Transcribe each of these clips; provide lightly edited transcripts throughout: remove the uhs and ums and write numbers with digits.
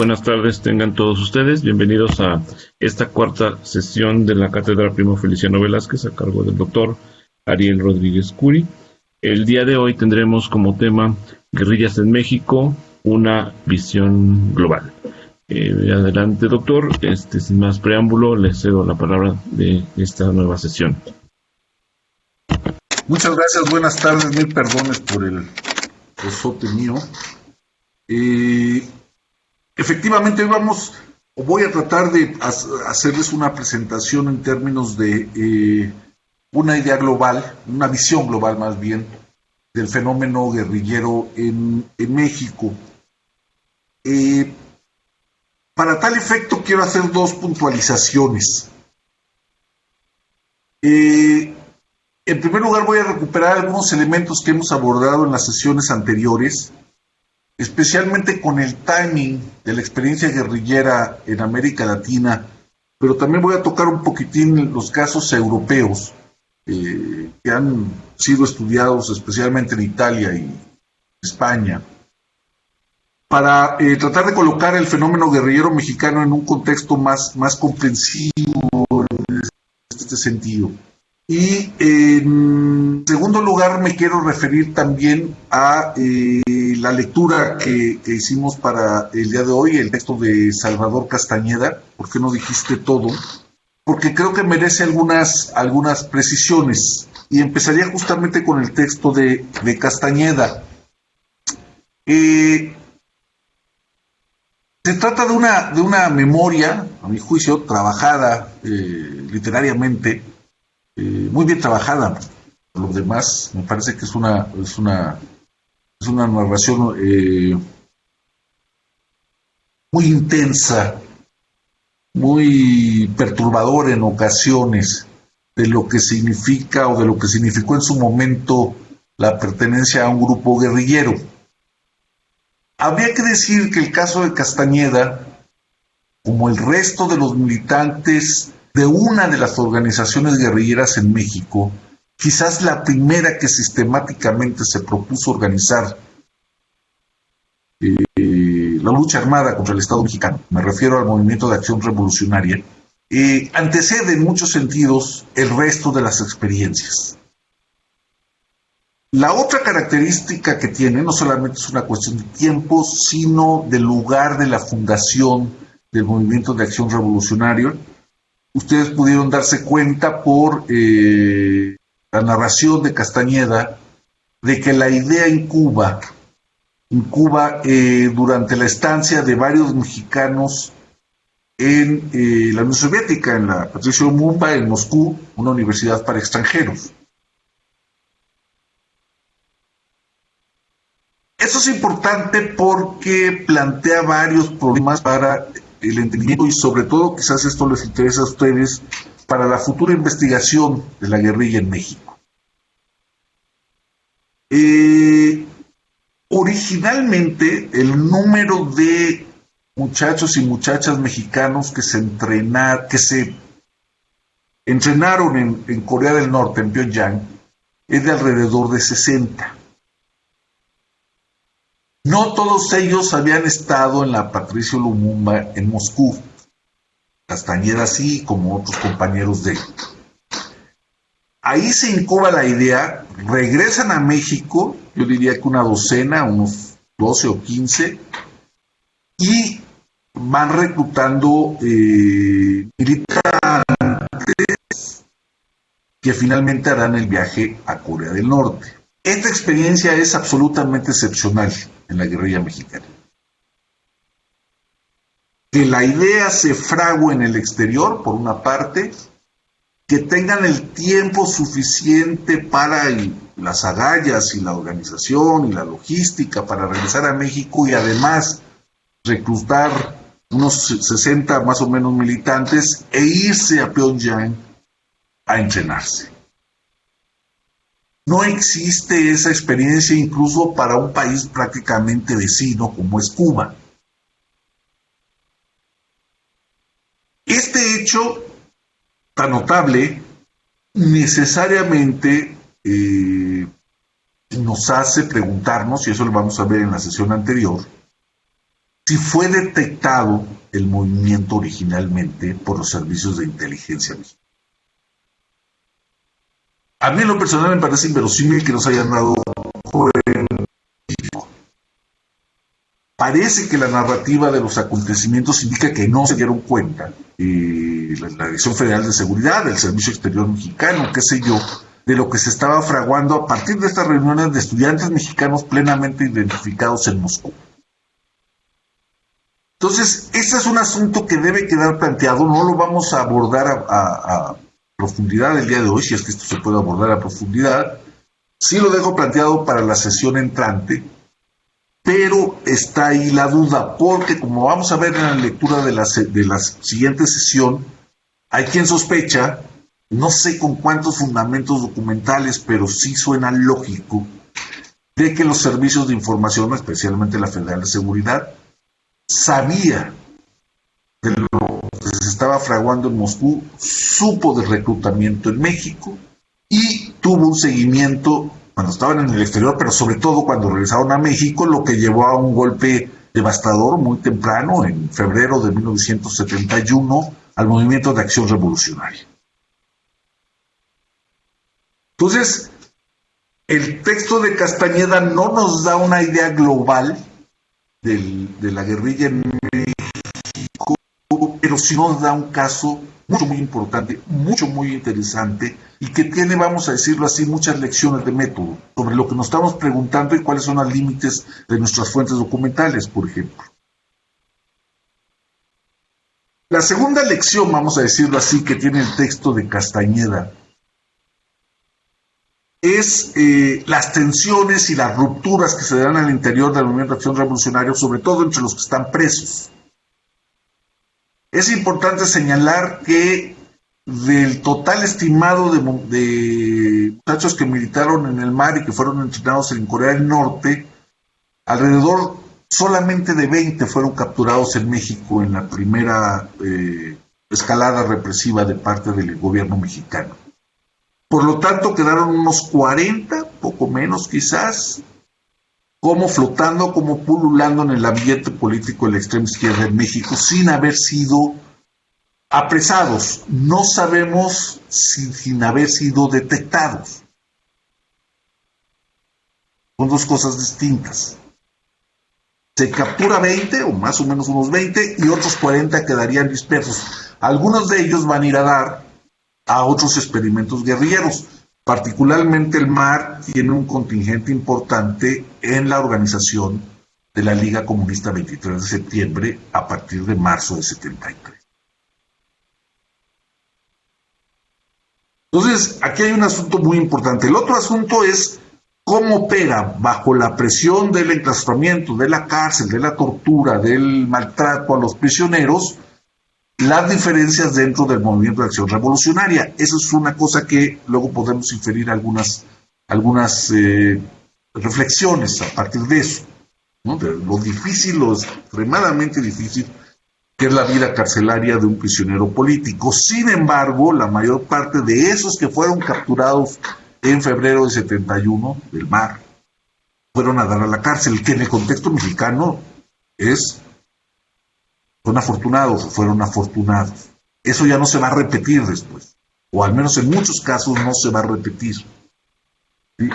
buenas tardes tengan todos ustedes. Bienvenidos a esta cuarta sesión de la Cátedra Primo Feliciano Velázquez a cargo del doctor Ariel Rodríguez Curi. El día de hoy tendremos como tema Guerrillas en México, una visión global. Adelante, doctor. Sin más preámbulo, le cedo la palabra de esta nueva sesión. Muchas gracias, buenas tardes. Mil perdones por el resote mío. Efectivamente, voy a tratar de hacerles una presentación en términos de una idea global, una visión global más bien, del fenómeno guerrillero en México. Para tal efecto quiero hacer dos puntualizaciones. En primer lugar voy a recuperar algunos elementos que hemos abordado en las sesiones anteriores, especialmente con el timing de la experiencia guerrillera en América Latina, pero también voy a tocar un poquitín los casos europeos que han sido estudiados especialmente en Italia y España, para tratar de colocar el fenómeno guerrillero mexicano en un contexto más comprensivo en este sentido. Y en segundo lugar me quiero referir también a la lectura que hicimos para el día de hoy, el texto de Salvador Castañeda, ¿Por qué no dijiste todo? Porque creo que merece algunas precisiones. Y empezaría justamente con el texto de Castañeda. Se trata de una memoria, a mi juicio, trabajada literariamente, muy bien trabajada. Por lo demás, me parece que es una narración muy intensa, muy perturbadora en ocasiones, de lo que significa o de lo que significó en su momento la pertenencia a un grupo guerrillero. Habría que decir que el caso de Castañeda, como el resto de los militantes de una de las organizaciones guerrilleras en México, quizás la primera que sistemáticamente se propuso organizar la lucha armada contra el Estado mexicano, me refiero al Movimiento de Acción Revolucionaria, antecede en muchos sentidos el resto de las experiencias. La otra característica que tiene no solamente es una cuestión de tiempo, sino del lugar de la fundación del Movimiento de Acción Revolucionaria. Ustedes pudieron darse cuenta por la narración de Castañeda de que la idea en Cuba, durante la estancia de varios mexicanos en la Unión Soviética, en la Patricio Lumumba, en Moscú, una universidad para extranjeros. Eso es importante porque plantea varios problemas para el entendimiento y sobre todo, quizás esto les interesa a ustedes, para la futura investigación de la guerrilla en México. Originalmente, el número de muchachos y muchachas mexicanos que se entrenaron en Corea del Norte, en Pyongyang, es de alrededor de 60. No todos ellos habían estado en la Patricio Lumumba en Moscú. Castañeda sí, como otros compañeros de él. Ahí se incuba la idea, regresan a México, yo diría que una docena, unos 12 o 15, y van reclutando militantes que finalmente harán el viaje a Corea del Norte. Esta experiencia es absolutamente excepcional en la guerrilla mexicana. Que la idea se frague en el exterior, por una parte, que tengan el tiempo suficiente para las agallas y la organización y la logística para regresar a México y además reclutar unos 60 más o menos militantes e irse a Pyongyang a entrenarse. No existe esa experiencia incluso para un país prácticamente vecino como es Cuba. Este hecho tan notable necesariamente nos hace preguntarnos, y eso lo vamos a ver en la sesión anterior, si fue detectado el movimiento originalmente por los servicios de inteligencia mexicanos. A mí en lo personal me parece inverosímil que nos hayan dado en México. Parece que la narrativa de los acontecimientos indica que no se dieron cuenta la Dirección Federal de Seguridad, el Servicio Exterior Mexicano, qué sé yo, de lo que se estaba fraguando a partir de estas reuniones de estudiantes mexicanos plenamente identificados en Moscú. Entonces, ese es un asunto que debe quedar planteado, no lo vamos a abordar a profundidad el día de hoy, si es que esto se puede abordar a profundidad. Sí lo dejo planteado para la sesión entrante, pero está ahí la duda, porque como vamos a ver en la lectura de la siguiente sesión, hay quien sospecha, no sé con cuántos fundamentos documentales, pero sí suena lógico, de que los servicios de información, especialmente la Federal de Seguridad, sabía de lo que se estaba fraguando en Moscú, supo del reclutamiento en México y tuvo un seguimiento cuando estaban en el exterior, pero sobre todo cuando regresaron a México, lo que llevó a un golpe devastador muy temprano, en febrero de 1971, al Movimiento de Acción Revolucionaria. Entonces, el texto de Castañeda no nos da una idea global de la guerrilla en México, pero sí nos da un caso mucho, muy importante, mucho, muy interesante, y que tiene, vamos a decirlo así, muchas lecciones de método sobre lo que nos estamos preguntando y cuáles son los límites de nuestras fuentes documentales, por ejemplo. La segunda lección, vamos a decirlo así, que tiene el texto de Castañeda, es las tensiones y las rupturas que se dan al interior del Movimiento de Acción Revolucionaria, sobre todo entre los que están presos. Es importante señalar que del total estimado de muchachos que militaron en el mar y que fueron entrenados en Corea del Norte, alrededor solamente de 20 fueron capturados en México en la primera escalada represiva de parte del gobierno mexicano. Por lo tanto, quedaron unos 40, poco menos quizás, como flotando, como pululando en el ambiente político de la extrema izquierda en México, sin haber sido apresados. No sabemos si sin haber sido detectados. Son dos cosas distintas. Se captura 20, o más o menos unos 20, y otros 40 quedarían dispersos. Algunos de ellos van a ir a dar a otros experimentos guerrilleros. Particularmente el MAR tiene un contingente importante en la organización de la Liga Comunista 23 de septiembre a partir de marzo de 73. Entonces, aquí hay un asunto muy importante. El otro asunto es cómo opera bajo la presión del enclaustramiento, de la cárcel, de la tortura, del maltrato a los prisioneros, las diferencias dentro del Movimiento de Acción Revolucionaria. Eso es una cosa que luego podemos inferir algunas reflexiones a partir de eso, ¿no? De lo difícil, lo extremadamente difícil que es la vida carcelaria de un prisionero político. Sin embargo, la mayor parte de esos que fueron capturados en febrero de 71 del MAR fueron a dar a la cárcel, que en el contexto mexicano son afortunados o fueron afortunados. Eso ya no se va a repetir después, o al menos en muchos casos no se va a repetir. ¿Sí?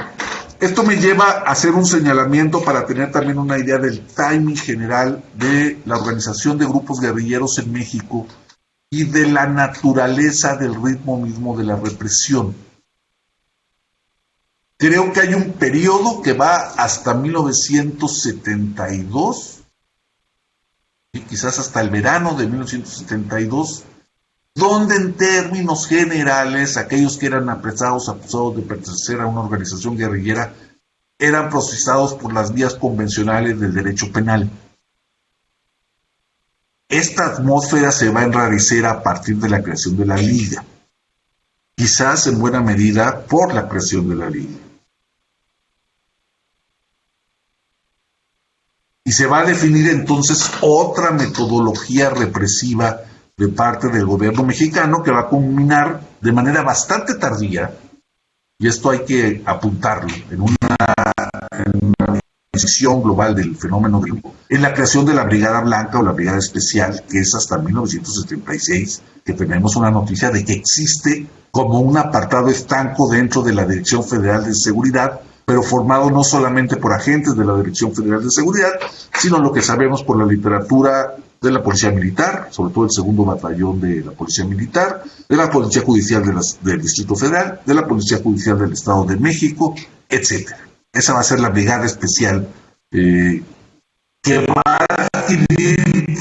Esto me lleva a hacer un señalamiento para tener también una idea del timing general de la organización de grupos guerrilleros en México y de la naturaleza del ritmo mismo de la represión. Creo que hay un periodo que va hasta 1972, y quizás hasta el verano de 1972, donde en términos generales aquellos que eran apresados, acusados de pertenecer a una organización guerrillera, eran procesados por las vías convencionales del derecho penal. Esta atmósfera se va a enrarecer a partir de la creación de la Liga, quizás en buena medida por la creación de la Liga. Y se va a definir entonces otra metodología represiva de parte del gobierno mexicano que va a culminar de manera bastante tardía, y esto hay que apuntarlo, en una visión global del fenómeno en la creación de la Brigada Blanca o la Brigada Especial, que es hasta 1976, que tenemos una noticia de que existe como un apartado estanco dentro de la Dirección Federal de Seguridad, pero formado no solamente por agentes de la Dirección Federal de Seguridad, sino lo que sabemos por la literatura de la Policía Militar, sobre todo el segundo batallón de la Policía Militar, de la Policía Judicial del Distrito Federal, de la Policía Judicial del Estado de México, etcétera. Esa va a ser la Brigada Especial que va a adquirir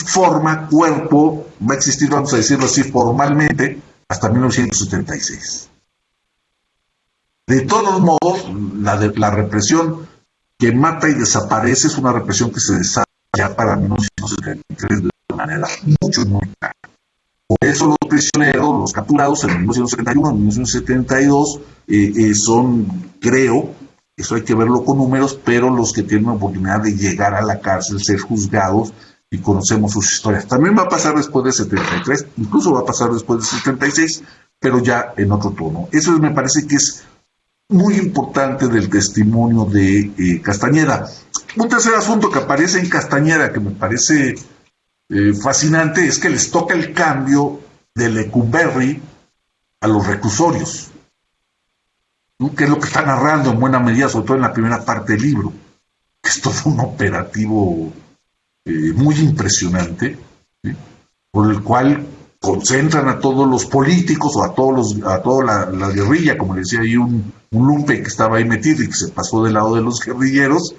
forma, cuerpo, va a existir, vamos a decirlo así, formalmente, hasta 1976. De todos modos, la represión que mata y desaparece es una represión que se desarrolla ya para 1973 de una manera muy clara. Por eso los prisioneros, los capturados en 1971, 1972, son, creo, eso hay que verlo con números, pero los que tienen la oportunidad de llegar a la cárcel, ser juzgados, y conocemos sus historias. También va a pasar después de 73, incluso va a pasar después de 76, pero ya en otro tono. Eso me parece que es muy importante del testimonio de Castañeda. Un tercer asunto que aparece en Castañeda, que me parece fascinante, es que les toca el cambio de Lecumberri a los reclusorios, ¿no? Que es lo que está narrando en buena medida, sobre todo en la primera parte del libro, que es todo un operativo muy impresionante, ¿sí? Por el cual concentran a todos los políticos o a toda la guerrilla, como le decía ahí un lumpe que estaba ahí metido y que se pasó del lado de los guerrilleros,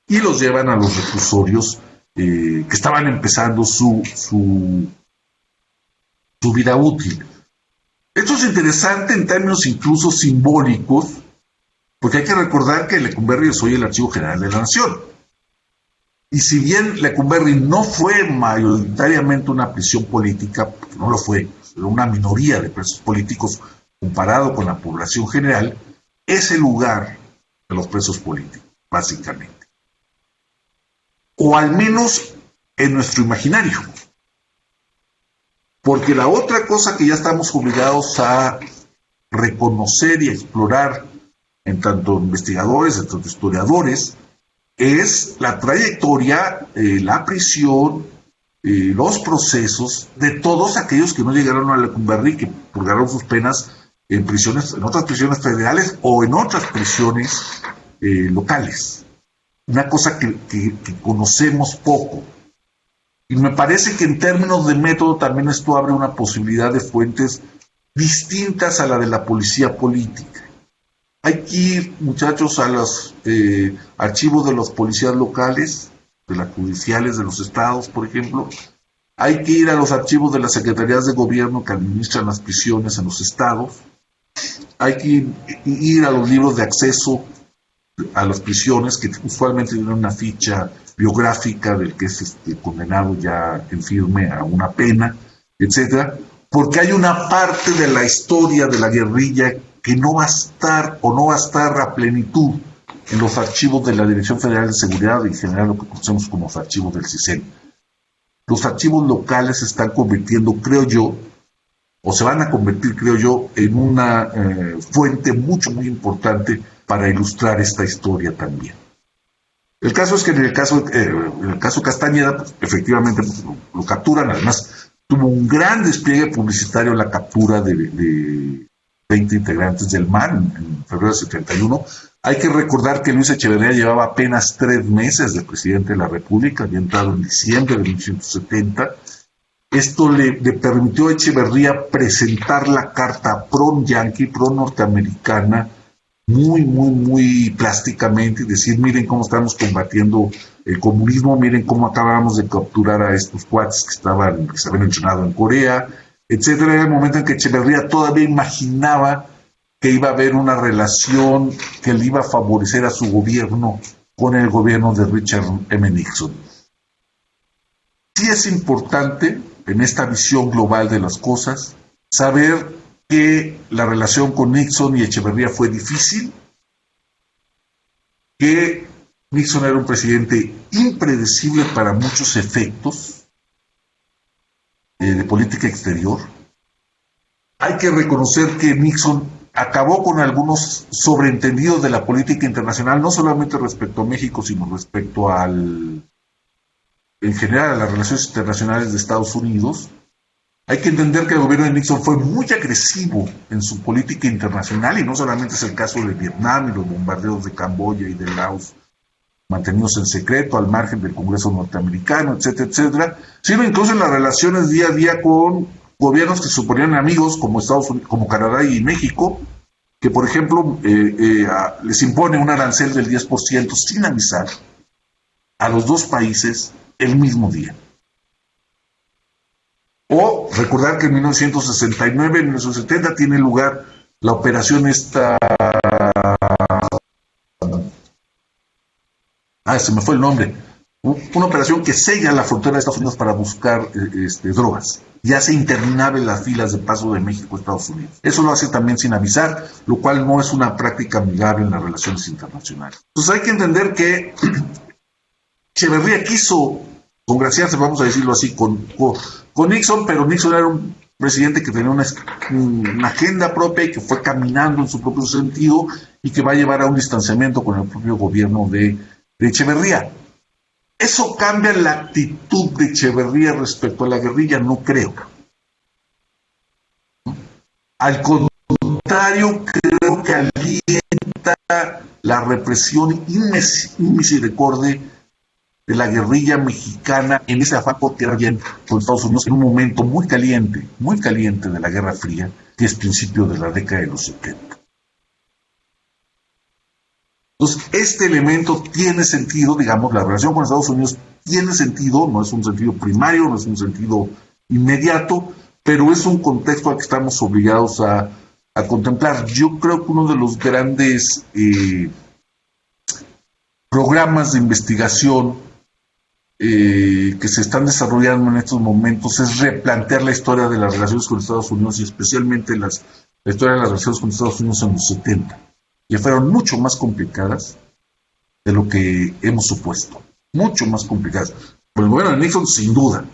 y los llevan a los reclusorios que estaban empezando su vida útil. Esto es interesante en términos incluso simbólicos, porque hay que recordar que Lecumberri es hoy el Archivo General de la Nación. Y si bien Lecumberri no fue mayoritariamente una prisión política, porque no lo fue, era una minoría de presos políticos comparado con la población general, es el lugar de los presos políticos, básicamente. O al menos en nuestro imaginario. Porque la otra cosa que ya estamos obligados a reconocer y a explorar en tanto investigadores, en tanto historiadores, es la trayectoria, la prisión, los procesos de todos aquellos que no llegaron a Lecumberri, que purgaron sus penas en prisiones, en otras prisiones federales o en otras prisiones locales. Una cosa que conocemos poco. Y me parece que en términos de método también esto abre una posibilidad de fuentes distintas a la de la policía política. Hay que ir, muchachos, a los archivos de los policías locales, de las judiciales de los estados, por ejemplo. Hay que ir a los archivos de las secretarías de gobierno que administran las prisiones en los estados. Hay que ir a los libros de acceso a las prisiones, que usualmente tienen una ficha biográfica del que es condenado ya en firme a una pena, etcétera, porque hay una parte de la historia de la guerrilla que no va a estar o no va a estar a plenitud en los archivos de la Dirección Federal de Seguridad y en general lo que conocemos como los archivos del CISEN. Los archivos locales se están convirtiendo, creo yo, o se van a convertir, creo yo, en una fuente muy importante para ilustrar esta historia también. El caso es que en el caso Castañeda, pues, efectivamente pues, lo capturan, además tuvo un gran despliegue publicitario la captura de 20 integrantes del MAN en febrero de 71. Hay que recordar que Luis Echeverría llevaba apenas 3 meses de presidente de la República, había entrado en diciembre de 1970. Esto le permitió a Echeverría presentar la carta pro-yanqui, pro-norteamericana, muy plásticamente, y decir, miren cómo estamos combatiendo el comunismo, miren cómo acabamos de capturar a estos cuates que se habían entrenado en Corea, etcétera. Era el momento en que Echeverría todavía imaginaba que iba a haber una relación que le iba a favorecer a su gobierno con el gobierno de Richard M. Nixon. Sí es importante, en esta visión global de las cosas, saber que la relación con Nixon y Echeverría fue difícil, que Nixon era un presidente impredecible para muchos efectos de política exterior. Hay que reconocer que Nixon acabó con algunos sobreentendidos de la política internacional, no solamente respecto a México, sino respecto en general, a las relaciones internacionales de Estados Unidos. Hay que entender que el gobierno de Nixon fue muy agresivo en su política internacional, y no solamente es el caso de Vietnam y los bombardeos de Camboya y de Laos, mantenidos en secreto al margen del Congreso norteamericano, etcétera, etcétera, sino incluso en las relaciones día a día con gobiernos que se suponían amigos, como Estados Unidos, como Canadá y México, que por ejemplo les impone un arancel del 10% sin avisar a los dos países el mismo día. O recordar que en 1969, en 1970 tiene lugar la operación esta... se me fue el nombre. Una operación que sella la frontera de Estados Unidos para buscar drogas. Ya hace interminables las filas de paso de México a Estados Unidos. Eso lo hace también sin avisar, lo cual no es una práctica amigable en las relaciones internacionales. Entonces hay que entender que Echeverría quiso congraciarse, vamos a decirlo así, con Nixon, pero Nixon era un presidente que tenía una agenda propia y que fue caminando en su propio sentido y que va a llevar a un distanciamiento con el propio gobierno de Echeverría. ¿Eso cambia la actitud de Echeverría respecto a la guerrilla? No creo. Al contrario, creo que alienta la represión inmisericordia de la guerrilla mexicana en ese afán por quedar bien con Estados Unidos en un momento muy caliente de la Guerra Fría, que es principio de la década de los 70. Entonces, este elemento tiene sentido, digamos, la relación con Estados Unidos tiene sentido, no es un sentido primario, no es un sentido inmediato, pero es un contexto al que estamos obligados a contemplar. Yo creo que uno de los grandes programas de investigación que se están desarrollando en estos momentos es replantear la historia de las relaciones con Estados Unidos, y especialmente la historia de las relaciones con Estados Unidos en los 70, que fueron mucho más complicadas de lo que hemos supuesto, mucho más complicadas. Por el gobierno de Nixon, sin duda.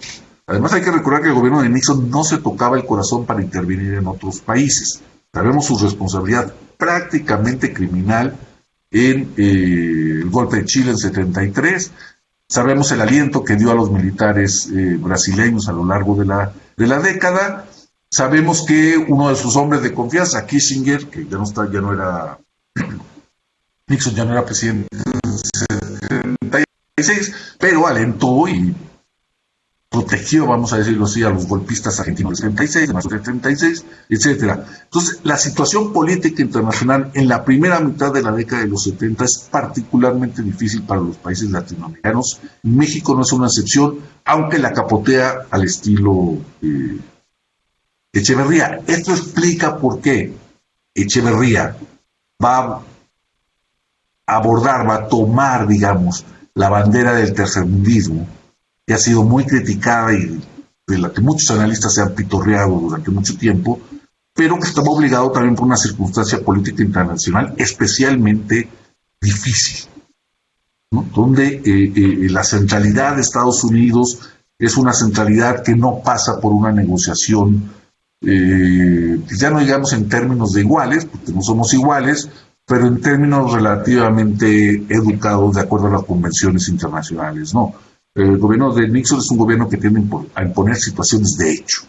Además hay que recordar que el gobierno de Nixon no se tocaba el corazón para intervenir en otros países. Sabemos su responsabilidad prácticamente criminal en el golpe de Chile en 73, sabemos el aliento que dio a los militares brasileños a lo largo de la década, sabemos que uno de sus hombres de confianza, Kissinger, que Nixon ya no era presidente en 76, pero alentó y protegió, vamos a decirlo así, a los golpistas argentinos del 36, de marzo del 36, etcétera. Entonces, la situación política internacional en la primera mitad de la década de los 70 es particularmente difícil para los países latinoamericanos. México no es una excepción, aunque la capotea al estilo Echeverría. Esto explica por qué Echeverría va a abordar, va a tomar, digamos, la bandera del tercermundismo, que ha sido muy criticada y de la que muchos analistas se han pitorreado durante mucho tiempo, pero que estaba obligado también por una circunstancia política internacional especialmente difícil, ¿no? Donde la centralidad de Estados Unidos es una centralidad que no pasa por una negociación, ya no digamos en términos de iguales, porque no somos iguales, pero en términos relativamente educados de acuerdo a las convenciones internacionales, ¿no? El gobierno de Nixon es un gobierno que tiende a imponer situaciones de hecho.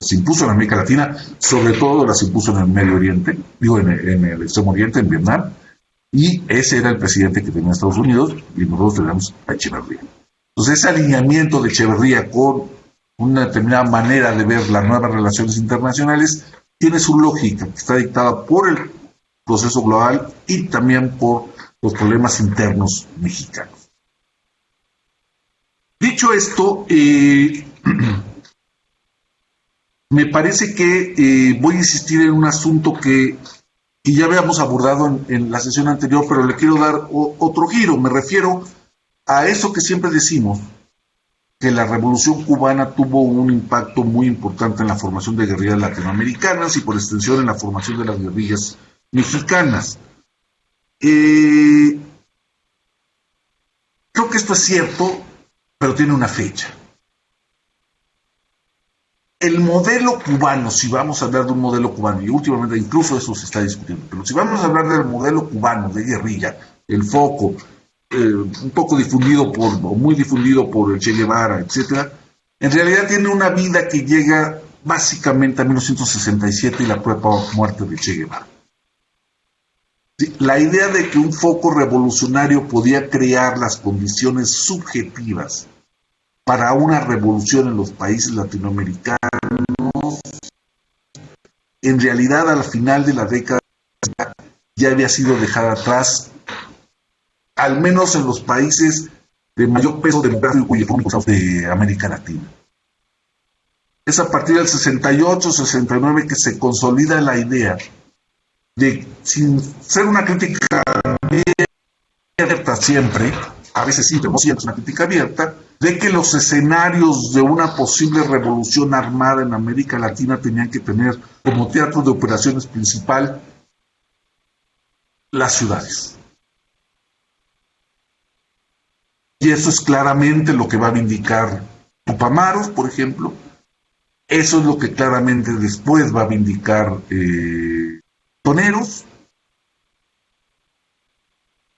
Se impuso en América Latina, sobre todo las impuso en el Medio Oriente, en el Extremo Oriente, en Vietnam, y ese era el presidente que tenía Estados Unidos, y nosotros tenemos a Echeverría. Entonces, ese alineamiento de Echeverría con una determinada manera de ver las nuevas relaciones internacionales tiene su lógica, que está dictada por el proceso global y también por los problemas internos mexicanos. Dicho esto, me parece que voy a insistir en un asunto que ya habíamos abordado en la sesión anterior, pero le quiero dar otro giro. Me refiero a eso que siempre decimos, que la Revolución Cubana tuvo un impacto muy importante en la formación de guerrillas latinoamericanas y por extensión en la formación de las guerrillas mexicanas. Creo que esto es cierto, pero tiene una fecha. el modelo cubano, si vamos a hablar de un modelo cubano, y últimamente incluso eso se está discutiendo, pero si vamos a hablar del modelo cubano de guerrilla, el foco, un poco difundido o muy difundido por el Che Guevara, etcétera, en realidad tiene una vida que llega básicamente a 1967 y la prueba muerte de Che Guevara. Sí, la idea de que un foco revolucionario podía crear las condiciones subjetivas para una revolución en los países latinoamericanos, en realidad al final de la década ya había sido dejada atrás, al menos en los países de mayor peso demográfico y económico de América Latina. Es a partir del 68, 69 que se consolida la idea de, sin ser una crítica abierta siempre, a veces sí, pero no siempre es una crítica abierta, de que los escenarios de una posible revolución armada en América Latina tenían que tener como teatro de operaciones principal las ciudades. Y eso es claramente lo que va a vindicar Tupamaros, por ejemplo. Eso es lo que claramente después va a vindicar Toneros.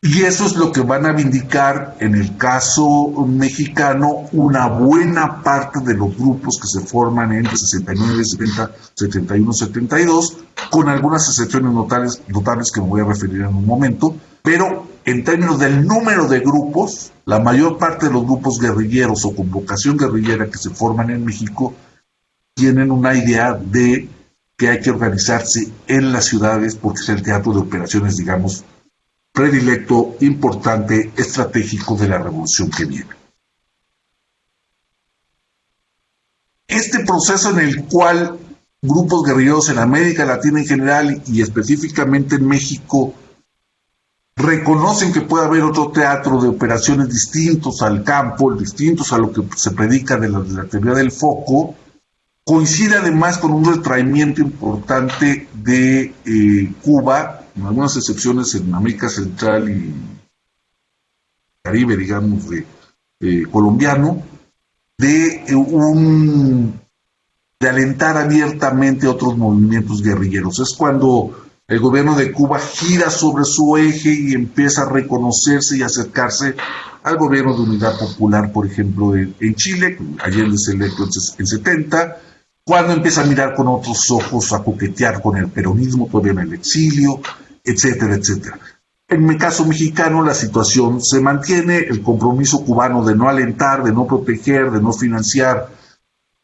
Y eso es lo que van a vindicar, en el caso mexicano, una buena parte de los grupos que se forman entre 69, 70, 71, 72, con algunas excepciones notables que me voy a referir en un momento, pero en términos del número de grupos, la mayor parte de los grupos guerrilleros o con vocación guerrillera que se forman en México tienen una idea de que hay que organizarse en las ciudades porque es el teatro de operaciones, digamos, predilecto, importante, estratégico de la revolución que viene. Este proceso en el cual grupos guerrilleros en América Latina en general y específicamente en México reconocen que puede haber otro teatro de operaciones distintos al campo, distintos a lo que se predica de la teoría del foco, coincide además con un retraimiento importante de Cuba, con algunas excepciones en América Central y Caribe, digamos, colombiano, de alentar abiertamente otros movimientos guerrilleros. Es cuando el gobierno de Cuba gira sobre su eje y empieza a reconocerse y acercarse al gobierno de Unidad Popular, por ejemplo, en Chile. Allende es electo en 70, cuando empieza a mirar con otros ojos, a coquetear con el peronismo, todavía en el exilio, etcétera, etcétera. En el caso mexicano la situación se mantiene, el compromiso cubano de no alentar, de no proteger, de no financiar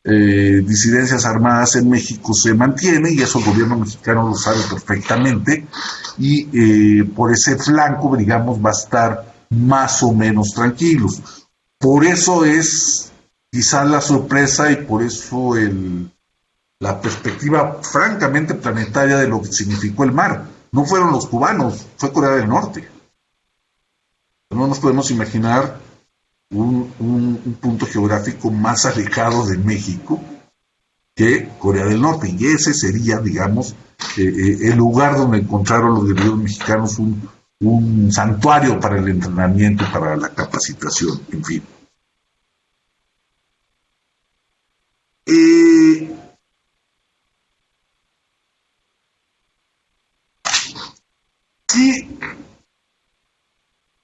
disidencias armadas en México se mantiene, y eso el gobierno mexicano lo sabe perfectamente, y por ese flanco, digamos, va a estar más o menos tranquilos. Por eso es quizás la sorpresa y por eso la perspectiva francamente planetaria de lo que significó el mar. No fueron los cubanos, fue Corea del Norte. No nos podemos imaginar un punto geográfico más alejado de México que Corea del Norte, y ese sería, digamos, el lugar donde encontraron los guerrilleros mexicanos un santuario para el entrenamiento, para la capacitación, en fin. Sí,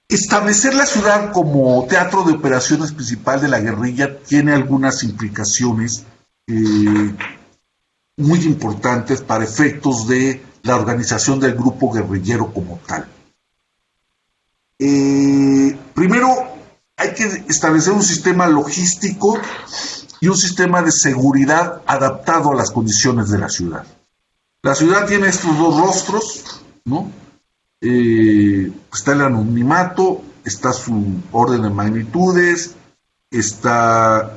establecer la ciudad como teatro de operaciones principal de la guerrilla tiene algunas implicaciones muy importantes para efectos de la organización del grupo guerrillero como tal. Primero, hay que establecer un sistema logístico y un sistema de seguridad adaptado a las condiciones de la ciudad. La ciudad tiene estos dos rostros, ¿no? Está el anonimato, está su orden de magnitudes, está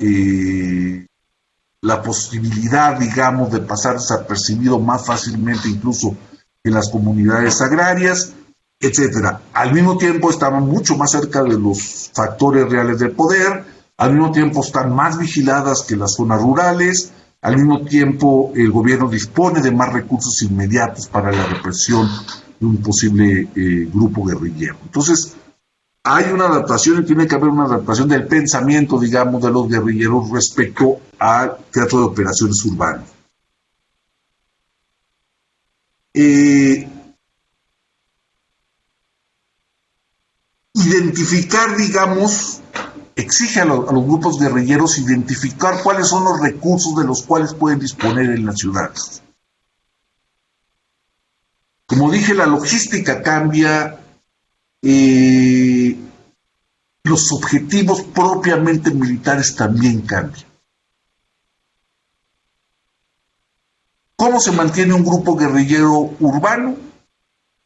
la posibilidad, digamos, de pasar desapercibido más fácilmente incluso en las comunidades agrarias, etcétera. Al mismo tiempo estamos mucho más cerca de los factores reales del poder, al mismo tiempo están más vigiladas que las zonas rurales, al mismo tiempo el gobierno dispone de más recursos inmediatos para la represión de un posible grupo guerrillero. Entonces, hay una adaptación y tiene que haber una adaptación del pensamiento, digamos, de los guerrilleros respecto al teatro de operaciones urbano. Identificar, digamos, exige a los grupos guerrilleros identificar cuáles son los recursos de los cuales pueden disponer en las ciudades. Como dije, la logística cambia, los objetivos propiamente militares también cambian. ¿Cómo se mantiene un grupo guerrillero urbano?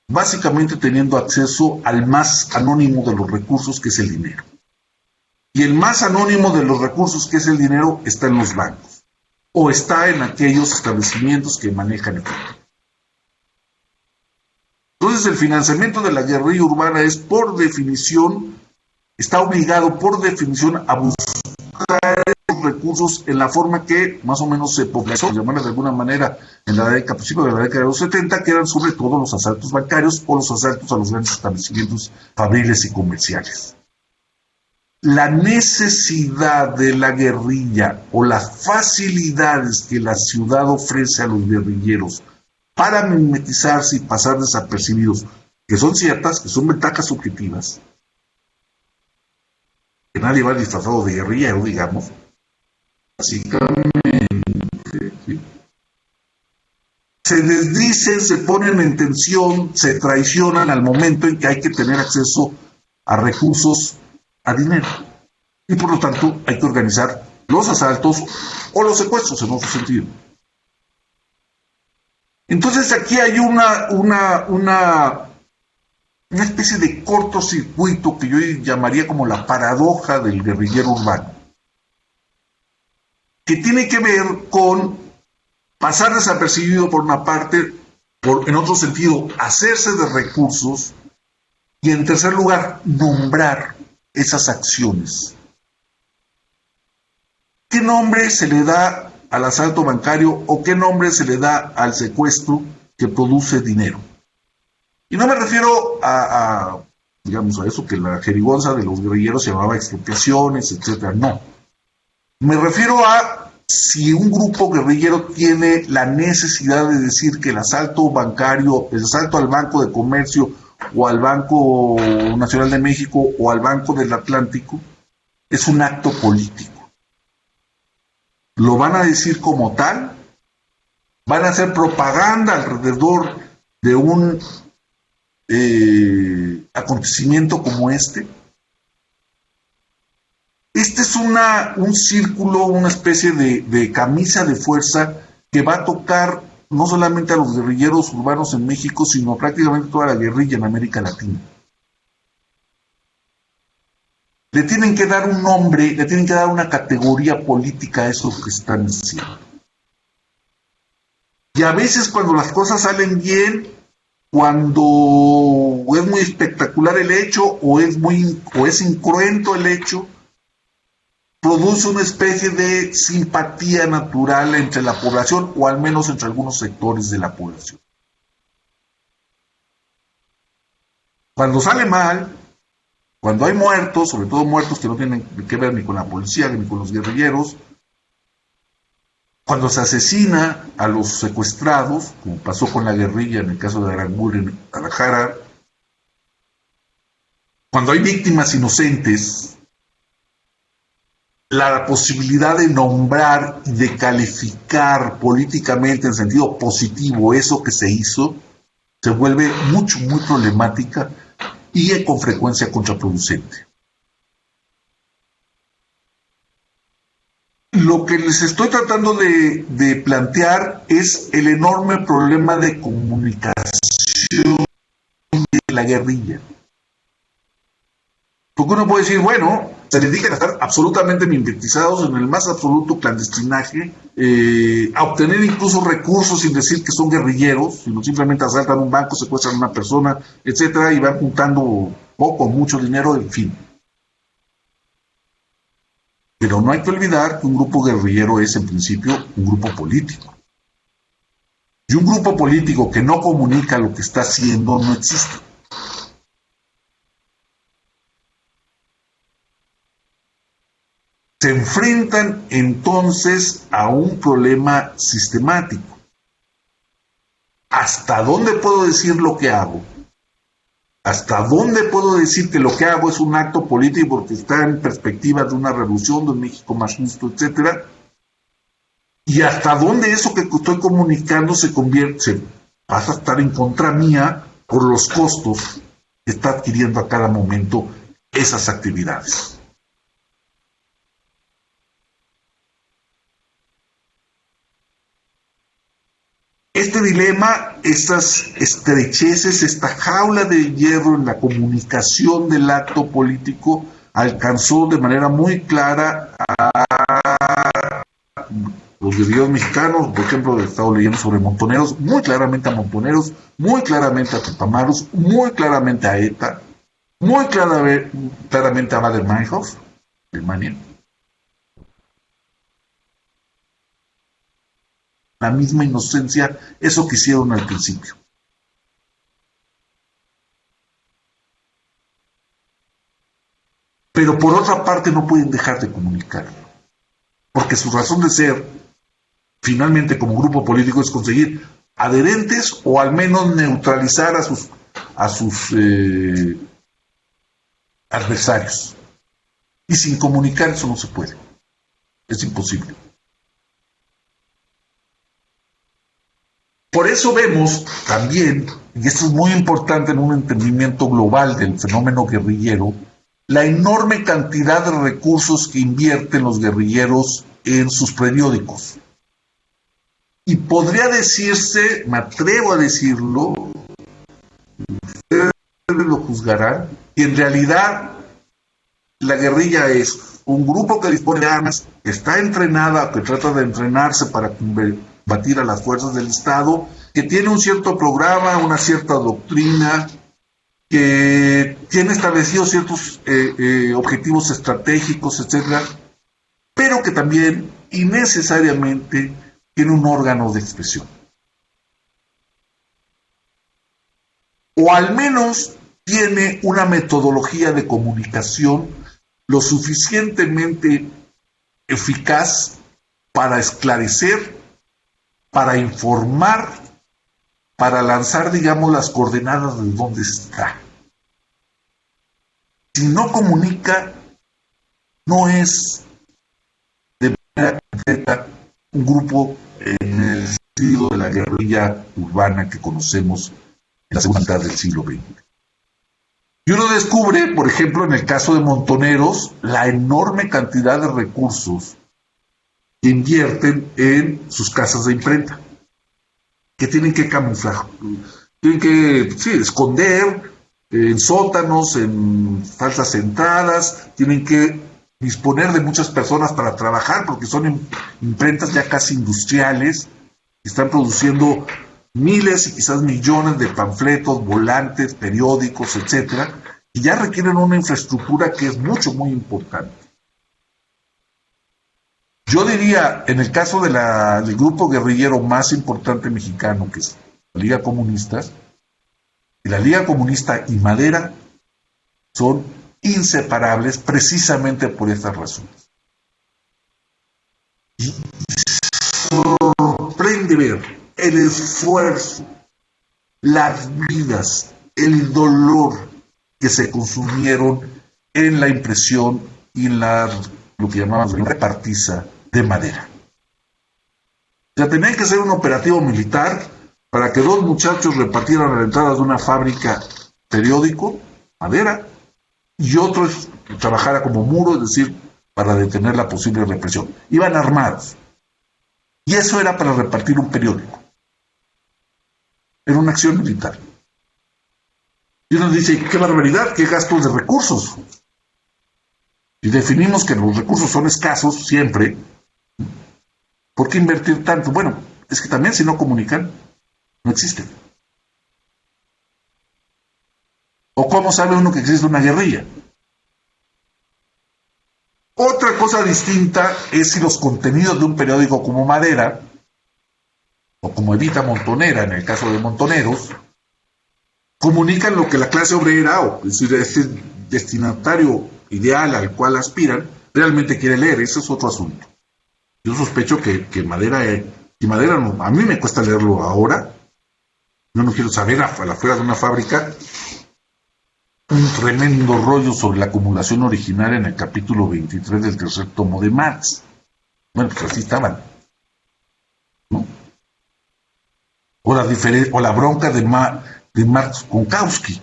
Básicamente teniendo acceso al más anónimo de los recursos, que es el dinero. Y el más anónimo de los recursos, que es el dinero, está en los bancos o está en aquellos establecimientos que manejan efectivo. Entonces, el financiamiento de la guerrilla urbana es, por definición, está obligado por definición a buscar los recursos en la forma que más o menos se popularizó, de alguna manera, en la década, principio de la década de los 70, que eran sobre todo los asaltos bancarios o los asaltos a los grandes establecimientos fabriles y comerciales. La necesidad de la guerrilla o las facilidades que la ciudad ofrece a los guerrilleros para mimetizarse y pasar desapercibidos, que son ciertas, que son ventajas subjetivas, que nadie va disfrazado de guerrillero, digamos, básicamente, ¿sí? Se desdicen, se ponen en tensión, se traicionan al momento en que hay que tener acceso a recursos, a dinero. Y por lo tanto hay que organizar los asaltos o los secuestros, en otro sentido. Entonces aquí hay una especie de cortocircuito que yo llamaría como la paradoja del guerrillero urbano, que tiene que ver con pasar desapercibido por una parte, en otro sentido, hacerse de recursos, y en tercer lugar, nombrar esas acciones. ¿Qué nombre se le da al asalto bancario o qué nombre se le da al secuestro que produce dinero? Y no me refiero digamos, a eso que la jerigonza de los guerrilleros se llamaba expropiaciones, etcétera. No. Me refiero a si un grupo guerrillero tiene la necesidad de decir que el asalto bancario, el asalto al Banco de Comercio o al Banco Nacional de México o al Banco del Atlántico es un acto político. Lo van a decir como tal, van a hacer propaganda alrededor de un acontecimiento como este. Este es un círculo, una especie de camisa de fuerza que va a tocar no solamente a los guerrilleros urbanos en México, sino prácticamente toda la guerrilla en América Latina. Le tienen que dar un nombre, le tienen que dar una categoría política a eso que están diciendo. Y a veces cuando las cosas salen bien, cuando es muy espectacular el hecho o es incruento el hecho, produce una especie de simpatía natural entre la población, o al menos entre algunos sectores de la población. Cuando sale mal, cuando hay muertos, sobre todo muertos que no tienen que ver ni con la policía ni con los guerrilleros, cuando se asesina a los secuestrados, como pasó con la guerrilla en el caso de Aranguren en Guadalajara, cuando hay víctimas inocentes, la posibilidad de nombrar y de calificar políticamente en sentido positivo eso que se hizo, se vuelve muy problemática y con frecuencia contraproducente. Lo que les estoy tratando de plantear es el enorme problema de comunicación de la guerrilla. Porque uno puede decir, bueno, se dedican a estar absolutamente mimetizados en el más absoluto clandestinaje, a obtener incluso recursos sin decir que son guerrilleros, sino simplemente asaltan un banco, secuestran a una persona, etcétera, y van juntando poco, mucho dinero, en fin. Pero no hay que olvidar que un grupo guerrillero es, en principio, un grupo político. Y un grupo político que no comunica lo que está haciendo no existe. enfrentan entonces a un problema sistemático. ¿Hasta dónde puedo decir lo que hago? ¿Hasta dónde puedo decir que lo que hago es un acto político porque está en perspectiva de una revolución, de un México más justo, etcétera? ¿Y hasta dónde eso que estoy comunicando pasa a estar en contra mía por los costos que está adquiriendo a cada momento esas actividades? Este dilema, estas estrecheces, esta jaula de hierro en la comunicación del acto político alcanzó de manera muy clara a los guerrilleros mexicanos. Por ejemplo, he estado leyendo sobre Montoneros, muy claramente a Montoneros, muy claramente a Tupamaros, muy claramente a ETA, muy claramente a Baader-Meinhof, Alemania. La misma inocencia, eso que hicieron al principio. Pero por otra parte no pueden dejar de comunicar, porque su razón de ser, finalmente como grupo político, es conseguir adherentes o al menos neutralizar a sus adversarios. Y sin comunicar eso no se puede, es imposible. Por eso vemos también, y esto es muy importante en un entendimiento global del fenómeno guerrillero, la enorme cantidad de recursos que invierten los guerrilleros en sus periódicos. Y podría decirse, me atrevo a decirlo, ustedes lo juzgarán, que en realidad la guerrilla es un grupo que dispone de armas, que está entrenada, que trata de entrenarse para combatir a las fuerzas del Estado, que tiene un cierto programa, una cierta doctrina, que tiene establecidos ciertos objetivos estratégicos, etcétera, pero que también y necesariamente tiene un órgano de expresión. O al menos tiene una metodología de comunicación lo suficientemente eficaz para esclarecer, para informar, para lanzar, digamos, las coordenadas de dónde está. Si no comunica, no es de manera concreta un grupo en el sentido de la guerrilla urbana que conocemos en la segunda mitad del siglo XX. Y uno descubre, por ejemplo, en el caso de Montoneros, la enorme cantidad de recursos que invierten en sus casas de imprenta, que tienen que camuflar, tienen que esconder en sótanos, en falsas entradas, tienen que disponer de muchas personas para trabajar, porque son imprentas ya casi industriales, que están produciendo miles y quizás millones de panfletos, volantes, periódicos, etcétera, y ya requieren una infraestructura que es muy importante. Yo diría, en el caso del grupo guerrillero más importante mexicano, que es la Liga Comunista, y la Liga Comunista y Madera son inseparables precisamente por estas razones. Y sorprende ver el esfuerzo, las vidas, el dolor que se consumieron en la impresión y en lo que llamamos repartiza de madera. O sea, tenía que ser un operativo militar para que dos muchachos repartieran a la entrada de una fábrica periódico, madera, y otro trabajara como muro, es decir, para detener la posible represión. Iban armados. Y eso era para repartir un periódico. Era una acción militar. Y uno dice, qué barbaridad, qué gastos de recursos. Y definimos que los recursos son escasos siempre. ¿Por qué invertir tanto? Bueno, es que también si no comunican, no existen. ¿O cómo sabe uno que existe una guerrilla? Otra cosa distinta es si los contenidos de un periódico como Madera, o como Evita Montonera en el caso de Montoneros, comunican lo que la clase obrera, o es decir, ese destinatario ideal al cual aspiran, realmente quiere leer, ese es otro asunto. Yo sospecho que Madera no, a mí me cuesta leerlo ahora. Yo no quiero saber afuera de una fábrica un tremendo rollo sobre la acumulación originaria en el capítulo 23 del tercer tomo de Marx. Bueno, pues así estaban, ¿no? O la bronca de Marx con Kautsky.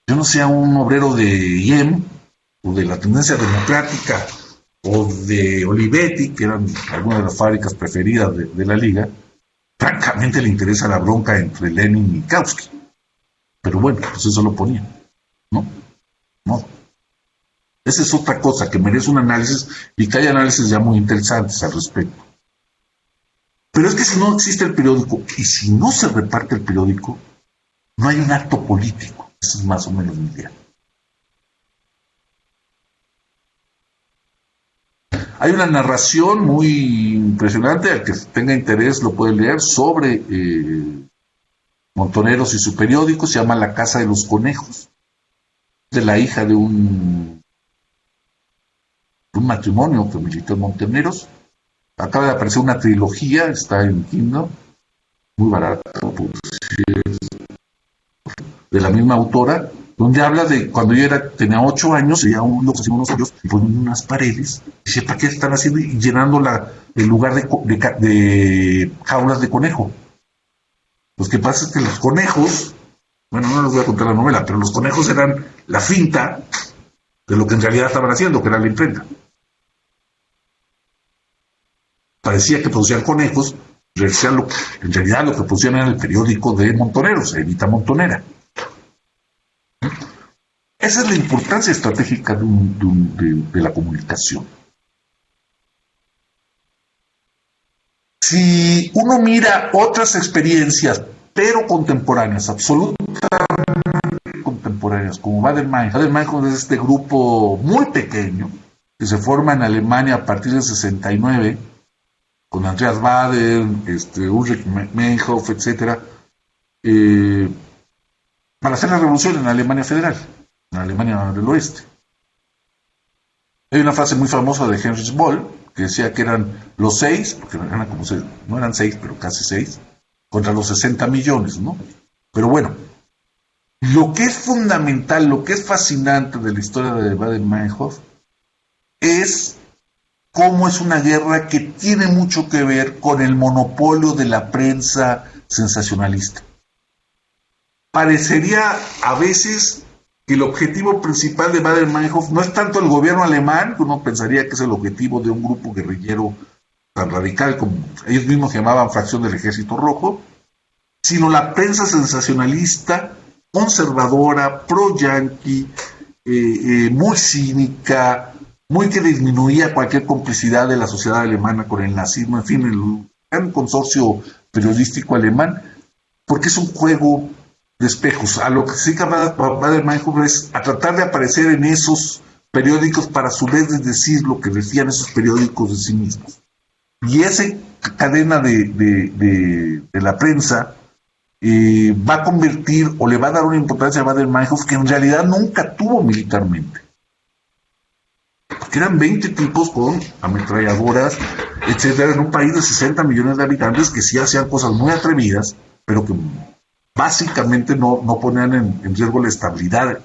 Yo no sé, a un obrero de IEM o de la Tendencia Democrática o de Olivetti, que eran algunas de las fábricas preferidas de la Liga, francamente le interesa la bronca entre Lenin y Kautsky. Pero bueno, pues eso lo ponía, ¿no? No. Esa es otra cosa que merece un análisis, y que hay análisis ya muy interesantes al respecto. Pero es que si no existe el periódico y si no se reparte el periódico, no hay un acto político. Esa es más o menos mi idea. Hay una narración muy impresionante, al que tenga interés lo puede leer, sobre Montoneros y su periódico. Se llama La Casa de los Conejos, de la hija de un matrimonio que militó en Montoneros. Acaba de aparecer una trilogía, está en Kindle, muy barato, de la misma autora, donde habla de cuando ella tenía 8 años, veía unos hoyos y ponían unas paredes, y dice, ¿para qué están haciendo? Y llenando el lugar de jaulas de conejo. Lo que pasa es que los conejos, bueno, no les voy a contar la novela, pero los conejos eran la finta de lo que en realidad estaban haciendo, que era la imprenta. Parecía que producían conejos, en realidad lo que producían era el periódico de Montoneros, Evita Montonera. Esa es la importancia estratégica de la comunicación. Si uno mira otras experiencias, pero contemporáneas, absolutamente contemporáneas, como Baader-Meinhof es este grupo muy pequeño que se forma en Alemania a partir del 69, con Andreas Baader, Ulrich Meinhof, etc., para hacer la revolución en Alemania Federal, en Alemania del Oeste. Hay una frase muy famosa de Heinrich Böll, que decía que eran los 6, porque eran como 6, no eran 6, pero casi 6, contra los 60 millones, ¿no? Pero bueno, lo que es fundamental, lo que es fascinante de la historia de Baader-Meinhof es cómo es una guerra que tiene mucho que ver con el monopolio de la prensa sensacionalista. Parecería a veces que el objetivo principal de Baader-Meinhof no es tanto el gobierno alemán, que uno pensaría que es el objetivo de un grupo guerrillero tan radical como ellos mismos llamaban Fracción del Ejército Rojo, sino la prensa sensacionalista, conservadora, pro-yanqui, muy cínica, muy que disminuía cualquier complicidad de la sociedad alemana con el nazismo, en fin, el gran consorcio periodístico alemán, porque es un juego de espejos. A lo que se dedica Baader-Meinhof es a tratar de aparecer en esos periódicos para a su vez decir lo que decían esos periódicos de sí mismos. Y esa cadena de la prensa va a convertir o le va a dar una importancia a Baader-Meinhof que en realidad nunca tuvo militarmente. Porque eran 20 tipos con ametralladoras, etcétera, en un país de 60 millones de habitantes que sí hacían cosas muy atrevidas, pero que básicamente no ponían en riesgo la estabilidad,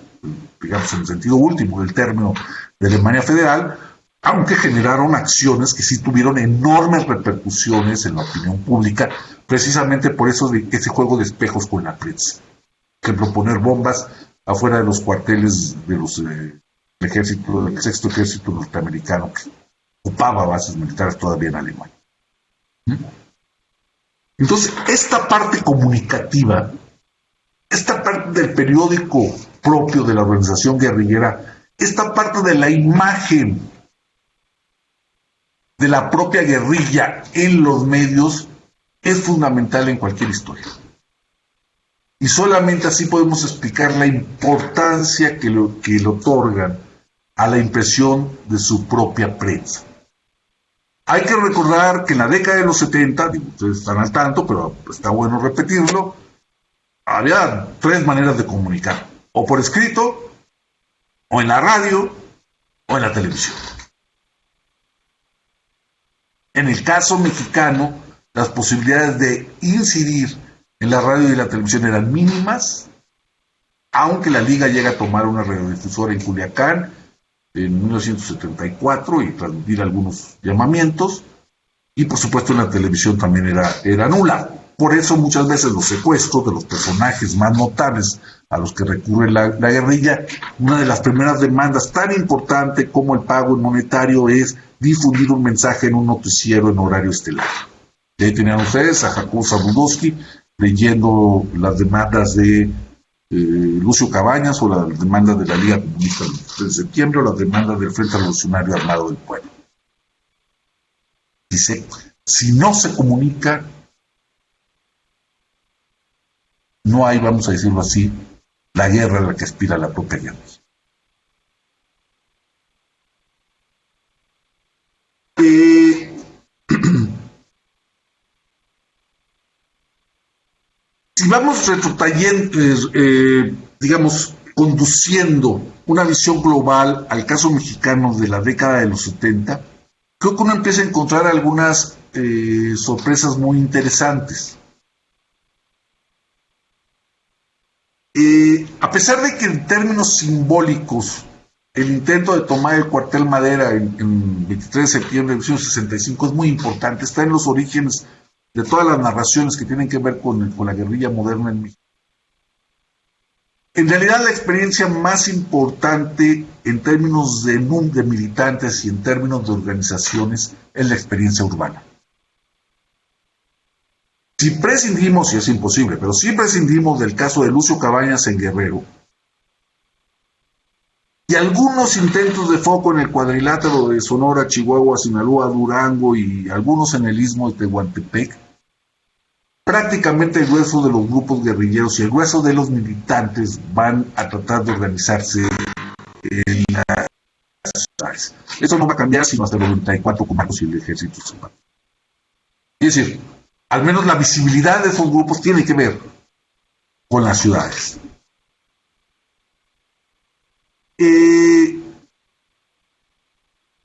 digamos, en el sentido último del término de Alemania Federal, aunque generaron acciones que sí tuvieron enormes repercusiones en la opinión pública, precisamente por eso de ese juego de espejos con la prensa. Por ejemplo, poner bombas afuera de los cuarteles de los ejército, del sexto ejército norteamericano, que ocupaba bases militares todavía en Alemania. Entonces, esta parte comunicativa, esta parte del periódico propio de la organización guerrillera, esta parte de la imagen de la propia guerrilla en los medios, es fundamental en cualquier historia. Y solamente así podemos explicar la importancia que le otorgan a la impresión de su propia prensa. Hay que recordar que en la década de los 70, ustedes están al tanto, pero está bueno repetirlo, había 3 maneras de comunicar: o por escrito, o en la radio, o en la televisión. En el caso mexicano, las posibilidades de incidir en la radio y la televisión eran mínimas, aunque la Liga llega a tomar una radiodifusora en Culiacán en 1974 y transmitir algunos llamamientos, y por supuesto en la televisión también era nula. Por eso muchas veces los secuestros de los personajes más notables a los que recurre la guerrilla, una de las primeras demandas tan importante como el pago en monetario es difundir un mensaje en un noticiero en horario estelar. Y ahí tenían ustedes a Jacobo Zabludowski leyendo las demandas de Lucio Cabañas o las demandas de la Liga Comunista del 23 de septiembre o las demandas del Frente Revolucionario Armado del Pueblo. Dice, si no se comunica, no hay, vamos a decirlo así, la guerra a la que aspira la propia guerra. Si vamos retrotrayendo, digamos, conduciendo una visión global al caso mexicano de la década de los 70, creo que uno empieza a encontrar algunas sorpresas muy interesantes. A pesar de que en términos simbólicos el intento de tomar el cuartel Madera en 23 de septiembre de 1965 es muy importante, está en los orígenes de todas las narraciones que tienen que ver con la guerrilla moderna en México. En realidad la experiencia más importante en términos de militantes y en términos de organizaciones es la experiencia urbana. Si prescindimos, y es imposible, pero si prescindimos del caso de Lucio Cabañas en Guerrero y algunos intentos de foco en el cuadrilátero de Sonora, Chihuahua, Sinaloa, Durango y algunos en el istmo de Tehuantepec, prácticamente el grueso de los grupos guerrilleros y el grueso de los militantes van a tratar de organizarse en las ciudades. Eso no va a cambiar sino hasta el 94 con Marcos y el ejército. Es decir, al menos la visibilidad de esos grupos tiene que ver con las ciudades.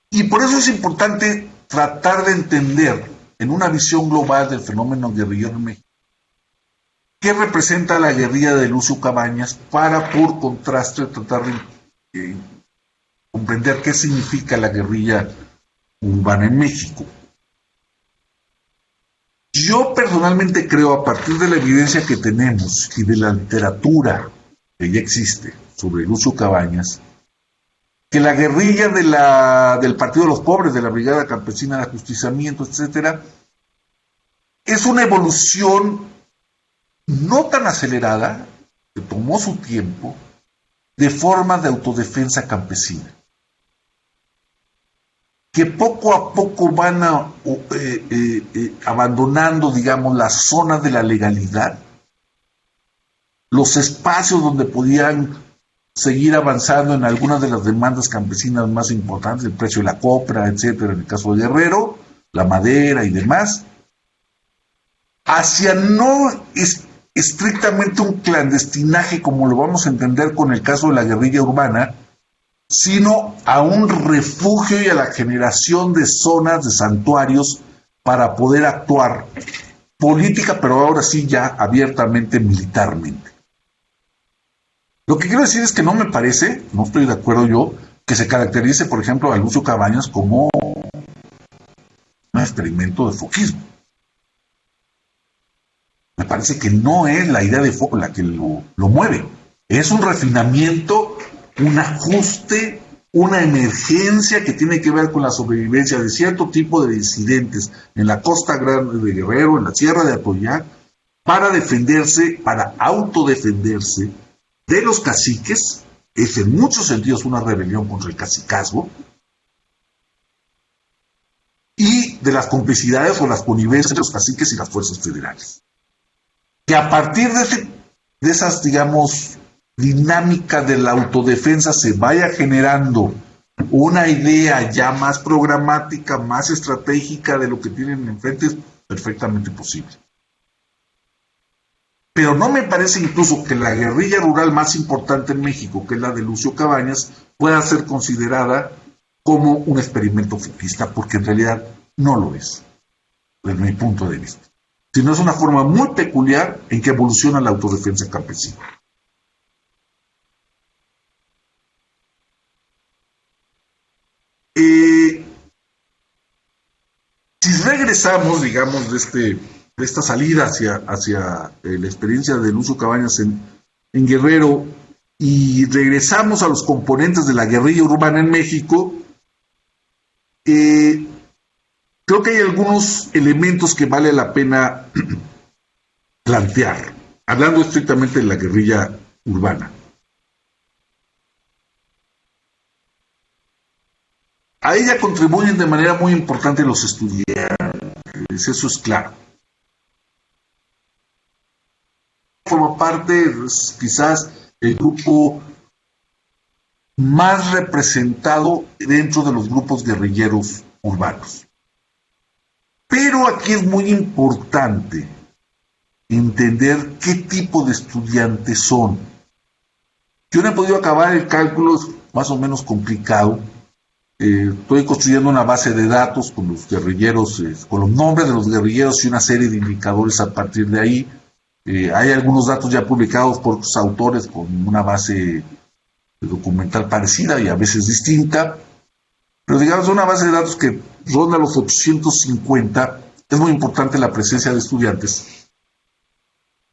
Y por eso es importante tratar de entender en una visión global del fenómeno guerrillero en México qué representa la guerrilla de Lucio Cabañas para, por contraste, tratar de comprender qué significa la guerrilla urbana en México. Yo personalmente creo, a partir de la evidencia que tenemos y de la literatura que ya existe sobre Lucio Cabañas, que la guerrilla del Partido de los Pobres, de la Brigada Campesina de Ajusticiamiento, etcétera, es una evolución no tan acelerada, que tomó su tiempo, de formas de autodefensa campesina, que poco a poco van abandonando, digamos, las zonas de la legalidad, los espacios donde podían seguir avanzando en algunas de las demandas campesinas más importantes, el precio de la copra, etcétera, en el caso de Guerrero, la madera y demás, hacia no estrictamente un clandestinaje como lo vamos a entender con el caso de la guerrilla urbana, sino a un refugio y a la generación de zonas, de santuarios, para poder actuar política, pero ahora sí ya abiertamente militarmente. Lo que quiero decir es que no me parece, no estoy de acuerdo yo, que se caracterice, por ejemplo, a Lucio Cabañas como un experimento de foquismo. Me parece que no es la idea de foco la que lo mueve. Es un refinamiento, un ajuste, una emergencia que tiene que ver con la sobrevivencia de cierto tipo de disidentes en la Costa Grande de Guerrero, en la Sierra de Atoyac, para defenderse, para autodefenderse de los caciques. Es en muchos sentidos una rebelión contra el cacicazgo, y de las complicidades o las connivencias entre los caciques y las fuerzas federales. Que a partir de esas, digamos, dinámicas de la autodefensa se vaya generando una idea ya más programática, más estratégica de lo que tienen enfrente, es perfectamente posible. Pero no me parece incluso que la guerrilla rural más importante en México, que es la de Lucio Cabañas, pueda ser considerada como un experimento foquista, porque en realidad no lo es, desde mi punto de vista, sino es una forma muy peculiar en que evoluciona la autodefensa campesina. Si regresamos, digamos, de esta salida hacia la experiencia de Lucio Cabañas en Guerrero y regresamos a los componentes de la guerrilla urbana en México, creo que hay algunos elementos que vale la pena plantear, hablando estrictamente de la guerrilla urbana. A ella contribuyen de manera muy importante los estudiantes, eso es claro. Forma parte, quizás, el grupo más representado dentro de los grupos guerrilleros urbanos. Pero aquí es muy importante entender qué tipo de estudiantes son. Yo no he podido acabar el cálculo, es más o menos complicado. Estoy construyendo una base de datos con los guerrilleros, con los nombres de los guerrilleros y una serie de indicadores a partir de ahí. Hay algunos datos ya publicados por otros autores con una base documental parecida y a veces distinta, pero digamos una base de datos que ronda los 850. Es muy importante la presencia de estudiantes,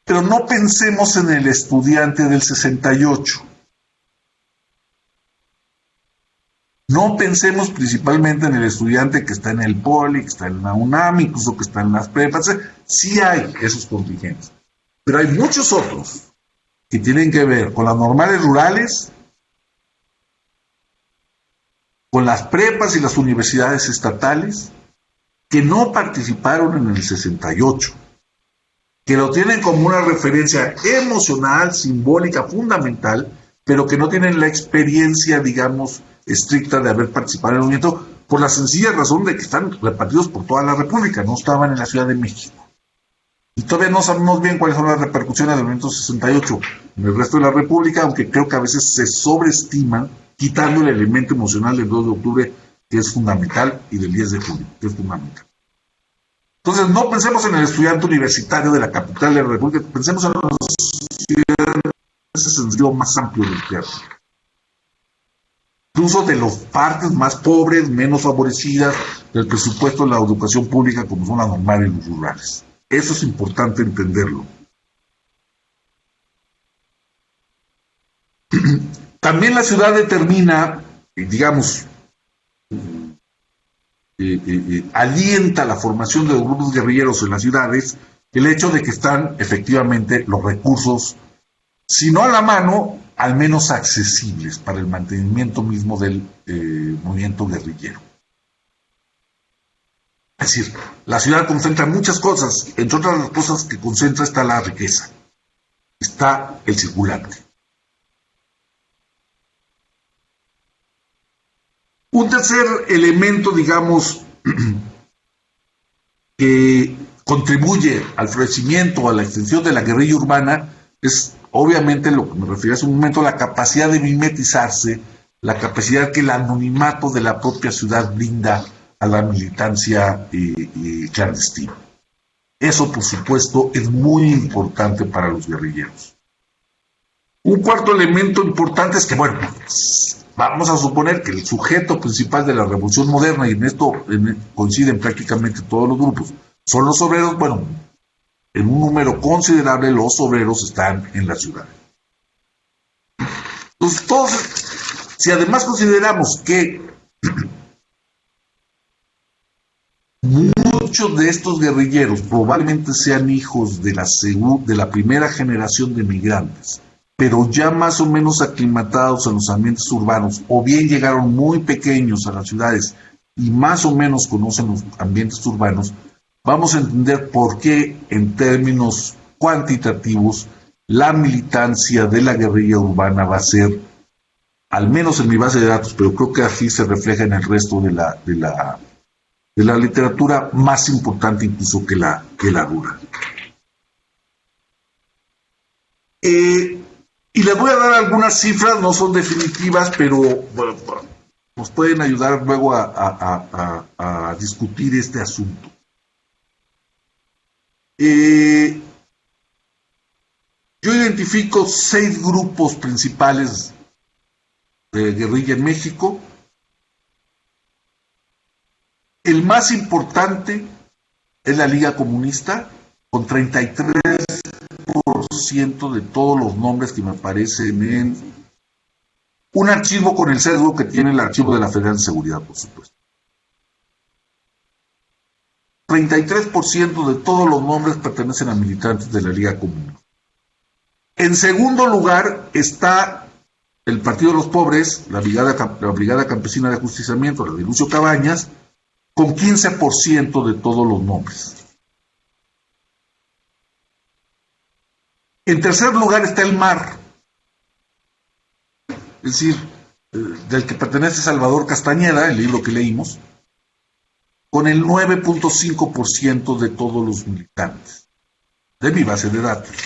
pero no pensemos en el estudiante del 68. No pensemos principalmente en el estudiante que está en el Poli, que está en la UNAM, incluso que está en las prepas. Sí hay esos contingentes, pero hay muchos otros que tienen que ver con las normales rurales, con las prepas y las universidades estatales, que no participaron en el 68, que lo tienen como una referencia emocional, simbólica, fundamental, pero que no tienen la experiencia, digamos, estricta de haber participado en el movimiento, por la sencilla razón de que están repartidos por toda la República, no estaban en la Ciudad de México. Y todavía no sabemos bien cuáles son las repercusiones del movimiento 68 en el resto de la República, aunque creo que a veces se sobreestiman, quitando el elemento emocional del 2 de octubre, que es fundamental, y del 10 de julio, que es fundamental. Entonces, no pensemos en el estudiante universitario de la capital de la República, pensemos en los estudiantes en ese sentido más amplio del término. Incluso de las partes más pobres, menos favorecidas del presupuesto de la educación pública, como son las normales y los rurales. Eso es importante entenderlo. También la ciudad determina, digamos, alienta la formación de los grupos guerrilleros en las ciudades, el hecho de que están efectivamente los recursos, si no a la mano, al menos accesibles para el mantenimiento mismo del movimiento guerrillero. Es decir, la ciudad concentra muchas cosas, entre otras las cosas que concentra está la riqueza, está el circulante. Un tercer elemento, digamos, que contribuye al florecimiento, a la extensión de la guerrilla urbana, es obviamente lo que me refería hace un momento, la capacidad de mimetizarse, la capacidad que el anonimato de la propia ciudad brinda a la militancia clandestina. Eso, por supuesto, es muy importante para los guerrilleros. Un cuarto elemento importante es que, bueno, vamos a suponer que el sujeto principal de la revolución moderna, y en esto coinciden prácticamente todos los grupos, son los obreros. Bueno, en un número considerable los obreros están en la ciudad. Entonces, si además consideramos que muchos de estos guerrilleros probablemente sean hijos de la primera generación de migrantes, pero ya más o menos aclimatados a los ambientes urbanos, o bien llegaron muy pequeños a las ciudades y más o menos conocen los ambientes urbanos, vamos a entender por qué, en términos cuantitativos, la militancia de la guerrilla urbana va a ser, al menos en mi base de datos, pero creo que así se refleja en el resto de la literatura, más importante incluso que la rural. Y les voy a dar algunas cifras, no son definitivas, pero bueno, nos pueden ayudar luego a discutir este asunto. Yo identifico 6 grupos principales de guerrilla en México. El más importante es la Liga Comunista, con 33% de todos los nombres que me aparecen en un archivo con el sesgo que tiene el archivo de la Federal de Seguridad, por supuesto. 33% de todos los nombres pertenecen a militantes de la Liga Comunista. En segundo lugar está el Partido de los Pobres, la Brigada Campesina de Ajusticiamiento, la de Lucio Cabañas, con 15% de todos los nombres. En tercer lugar está el MAR, es decir, del que pertenece Salvador Castañeda, el libro que leímos, con el 9.5% de todos los militantes de mi base de datos.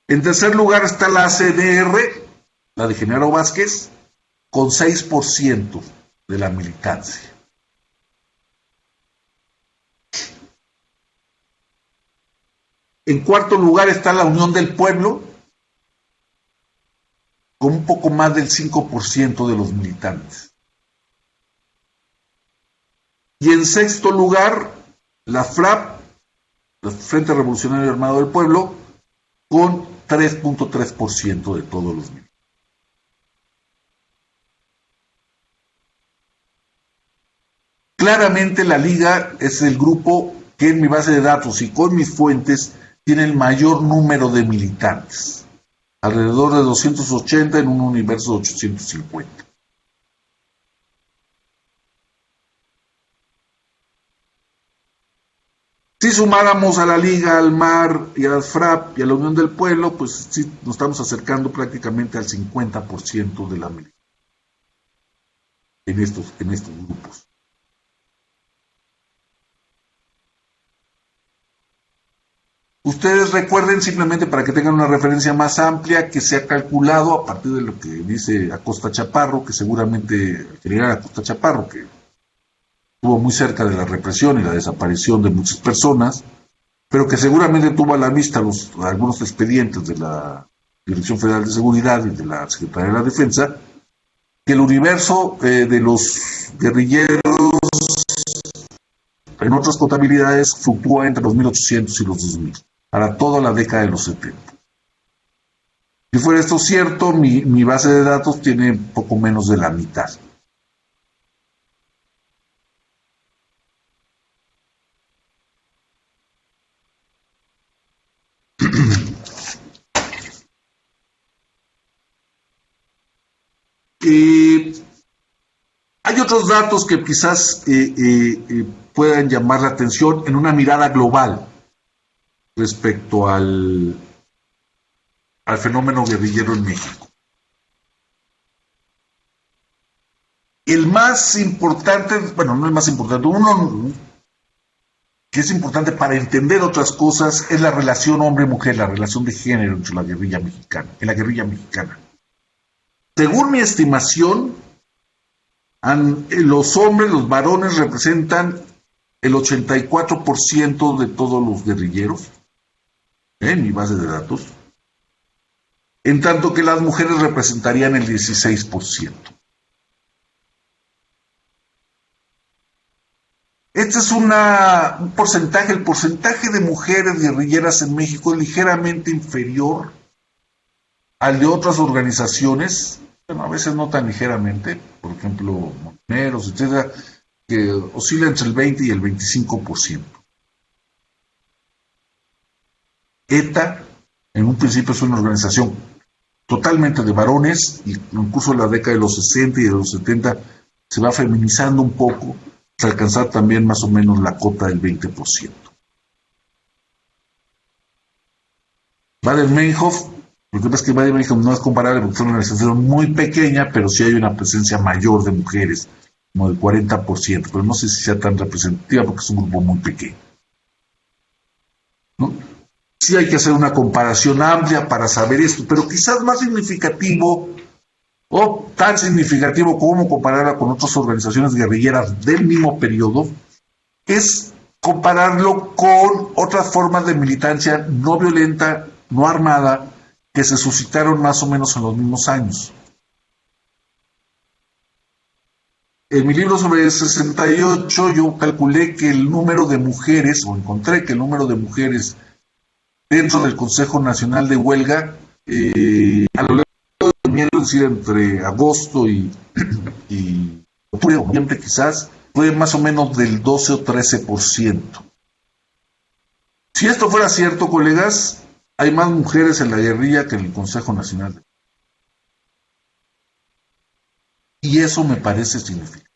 En tercer lugar está la ACDR, la de Genaro Vázquez, con 6% de la militancia. En cuarto lugar está la Unión del Pueblo, con un poco más del 5% de los militantes. Y en sexto lugar, la FRAP, el Frente Revolucionario Armado del Pueblo, con 3.3% de todos los militantes. Claramente la Liga es el grupo que en mi base de datos y con mis fuentes tiene el mayor número de militantes, alrededor de 280 en un universo de 850. Si sumáramos a la Liga, al MAR y al FRAP y a la Unión del Pueblo, pues sí nos estamos acercando prácticamente al 50% de la militancia en estos grupos. Ustedes recuerden, simplemente para que tengan una referencia más amplia, que se ha calculado a partir de lo que dice Acosta Chaparro, que seguramente el general Acosta Chaparro, que estuvo muy cerca de la represión y la desaparición de muchas personas, pero que seguramente tuvo a la vista algunos expedientes de la Dirección Federal de Seguridad y de la Secretaría de la Defensa, que el universo de los guerrilleros en otras contabilidades fluctúa entre los 1800 y los 2000, para toda la década de los 70. Si fuera esto cierto, mi base de datos tiene poco menos de la mitad. Hay otros datos que quizás puedan llamar la atención en una mirada global respecto al fenómeno guerrillero en México. El más importante, bueno, no el más importante, uno que es importante para entender otras cosas es la relación hombre-mujer, la relación de género entre la guerrilla mexicana, en la guerrilla mexicana. Según mi estimación, los hombres, los varones representan el 84% de todos los guerrilleros, en mi base de datos, en tanto que las mujeres representarían el 16%. Este es un porcentaje, el porcentaje de mujeres guerrilleras en México es ligeramente inferior al de otras organizaciones, bueno, a veces no tan ligeramente, por ejemplo, Montoneros, etcétera, que oscila entre el 20 y el 25%. ETA, en un principio, es una organización totalmente de varones, y en el curso de la década de los 60 y de los 70 se va feminizando un poco, hasta alcanzar también más o menos la cota del 20%. Baden-Meinhof, lo que pasa es que Baden-Meinhof no es comparable porque es una organización muy pequeña, pero sí hay una presencia mayor de mujeres, como del 40%, pero no sé si sea tan representativa porque es un grupo muy pequeño, ¿no? Sí hay que hacer una comparación amplia para saber esto, pero quizás más significativo o tan significativo como compararla con otras organizaciones guerrilleras del mismo periodo, es compararlo con otras formas de militancia no violenta, no armada, que se suscitaron más o menos en los mismos años. En mi libro sobre el 68 yo calculé que el número de mujeres, o encontré que el número de mujeres dentro del Consejo Nacional de Huelga, a lo largo del año, es decir, entre agosto y octubre o noviembre quizás, fue más o menos del 12 o 13%. Si esto fuera cierto, colegas, hay más mujeres en la guerrilla que en el Consejo Nacional. Y eso me parece significativo.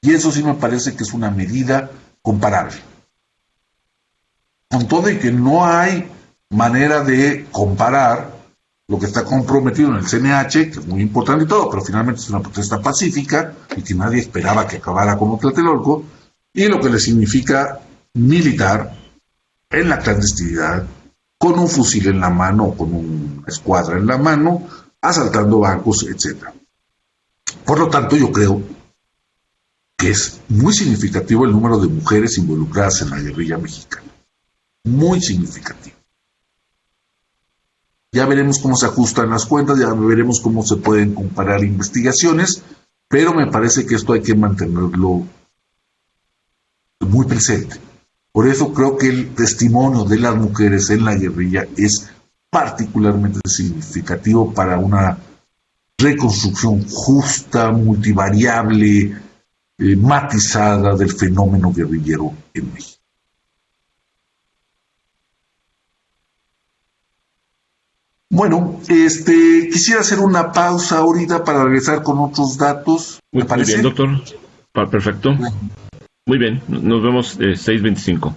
Y eso sí me parece que es una medida comparable. Con todo y que no hay manera de comparar lo que está comprometido en el CNH, que es muy importante y todo, pero finalmente es una protesta pacífica y que nadie esperaba que acabara como Tlatelolco, y lo que le significa militar en la clandestinidad, con un fusil en la mano o con una escuadra en la mano, asaltando bancos, etc. Por lo tanto, yo creo que es muy significativo el número de mujeres involucradas en la guerrilla mexicana. Muy significativo. Ya veremos cómo se ajustan las cuentas, ya veremos cómo se pueden comparar investigaciones, pero me parece que esto hay que mantenerlo muy presente. Por eso creo que el testimonio de las mujeres en la guerrilla es particularmente significativo para una reconstrucción justa, multivariable, matizada del fenómeno guerrillero en México. Bueno, quisiera hacer una pausa ahorita para regresar con otros datos. Muy bien, doctor. Perfecto. Muy bien, nos vemos 6:25.